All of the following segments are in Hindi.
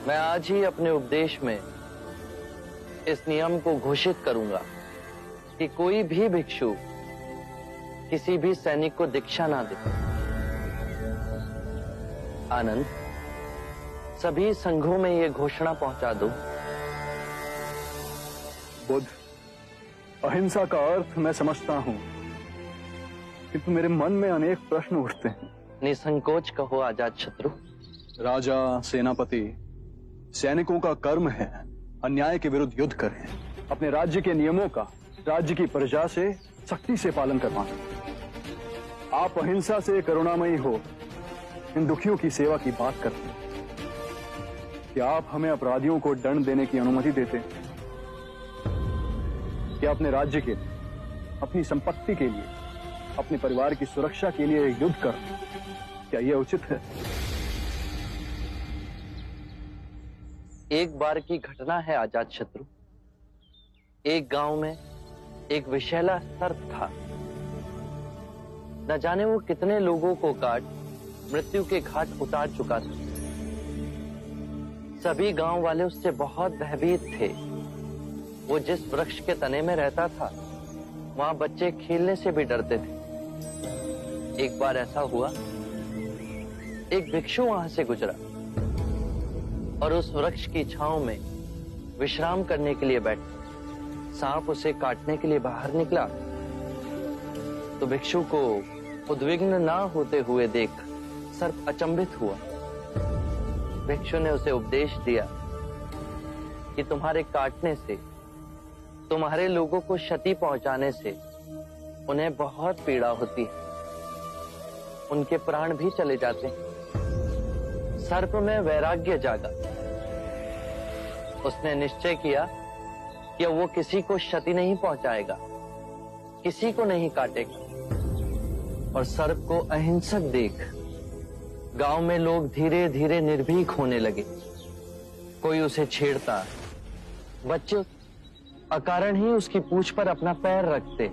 मैं आज ही अपने उपदेश में इस नियम को घोषित करूंगा कि कोई भी भिक्षु किसी भी सैनिक को दीक्षा ना दे। आनंद, सभी संघों में यह घोषणा पहुंचा दो। बुद्ध, अहिंसा का अर्थ मैं समझता हूं, किंतु मेरे मन में अनेक प्रश्न उठते हैं। निसंकोच कहो आजाद शत्रु। राजा, सेनापति, सैनिकों का कर्म है अन्याय के विरुद्ध युद्ध करें, अपने राज्य के नियमों का राज्य की प्रजा से सख्ती से पालन करवाना। आप अहिंसा से करुणामयी हो इन दुखियों की सेवा की बात करते हैं। क्या आप हमें अपराधियों को दंड देने की अनुमति देते हैं? क्या अपने राज्य के लिए, अपनी संपत्ति के लिए, अपने परिवार की सुरक्षा के लिए युद्ध कर, क्या यह उचित है? एक बार की घटना है आजाद शत्रु। एक गांव में एक विषैला सर्प था। न जाने वो कितने लोगों को काट मृत्यु के घाट उतार चुका था। सभी गांव वाले उससे बहुत भयभीत थे। वो जिस वृक्ष के तने में रहता था, वहां बच्चे खेलने से भी डरते थे। एक बार ऐसा हुआ, एक भिक्षु वहां से गुजरा और उस वृक्ष की छांव में विश्राम करने के लिए बैठा। सांप उसे काटने के लिए बाहर निकला तो भिक्षु को उद्विग्न ना होते हुए देख सर्प अचंभित हुआ। भिक्षु ने उसे उपदेश दिया कि तुम्हारे काटने से, तुम्हारे लोगों को क्षति पहुंचाने से उन्हें बहुत पीड़ा होती है, उनके प्राण भी चले जाते हैं। सर्प में वैराग्य जागा। उसने निश्चय किया कि वो किसी को क्षति नहीं पहुंचाएगा, किसी को नहीं काटेगा। और सर्प को अहिंसक देख गांव में लोग धीरे धीरे निर्भीक होने लगे। कोई उसे छेड़ता, बच्चे अकारण ही उसकी पूंछ पर अपना पैर रखते,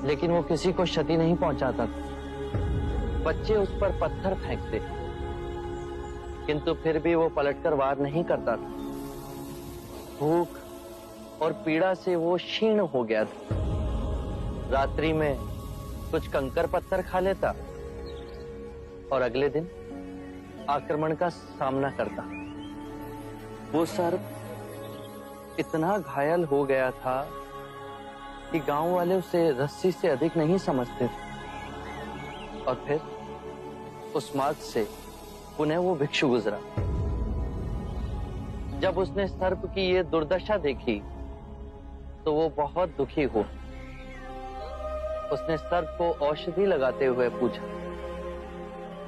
लेकिन वो किसी को क्षति नहीं पहुंचाता था। बच्चे उस पर पत्थर फेंकते, किंतु फिर भी वो पलटकर वार नहीं करता था। भूख और पीड़ा से वो क्षीण हो गया था। रात्रि में कुछ कंकर पत्थर खा लेता और अगले दिन आक्रमण का सामना करता। वो सर्प इतना घायल हो गया था कि गांव वाले उसे रस्सी से अधिक नहीं समझते थे। और फिर उस मार्ग से पुनः वो भिक्षु गुजरा। जब उसने सर्प की ये दुर्दशा देखी तो वो बहुत दुखी हुआ। उसने सर्प को औषधि लगाते हुए पूछा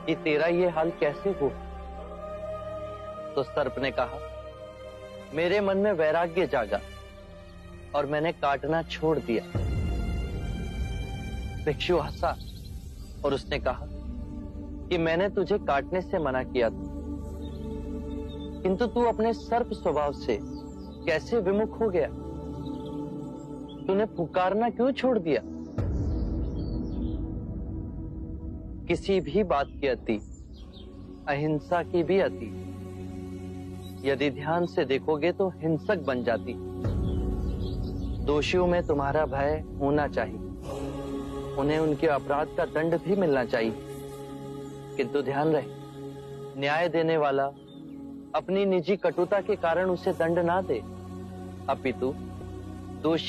कि तेरा ये हाल कैसे हुआ? तो सर्प ने कहा, मेरे मन में वैराग्य जागा और मैंने काटना छोड़ दिया। भिक्षु हंसा और उसने कहा कि मैंने तुझे काटने से मना किया था, किंतु तू अपने सर्प स्वभाव से कैसे विमुख हो गया? तूने पुकारना क्यों छोड़ दिया? किसी भी बात की अति, अहिंसा की भी अति, यदि ध्यान से देखोगे तो हिंसक बन जाती। दोषियों में तुम्हारा भय होना चाहिए, उन्हें उनके अपराध का दंड भी मिलना चाहिए, किंतु ध्यान रहे, न्याय देने वाला अपनी निजी कटुता के कारण उसे दंड ना दे, अपितु दोषी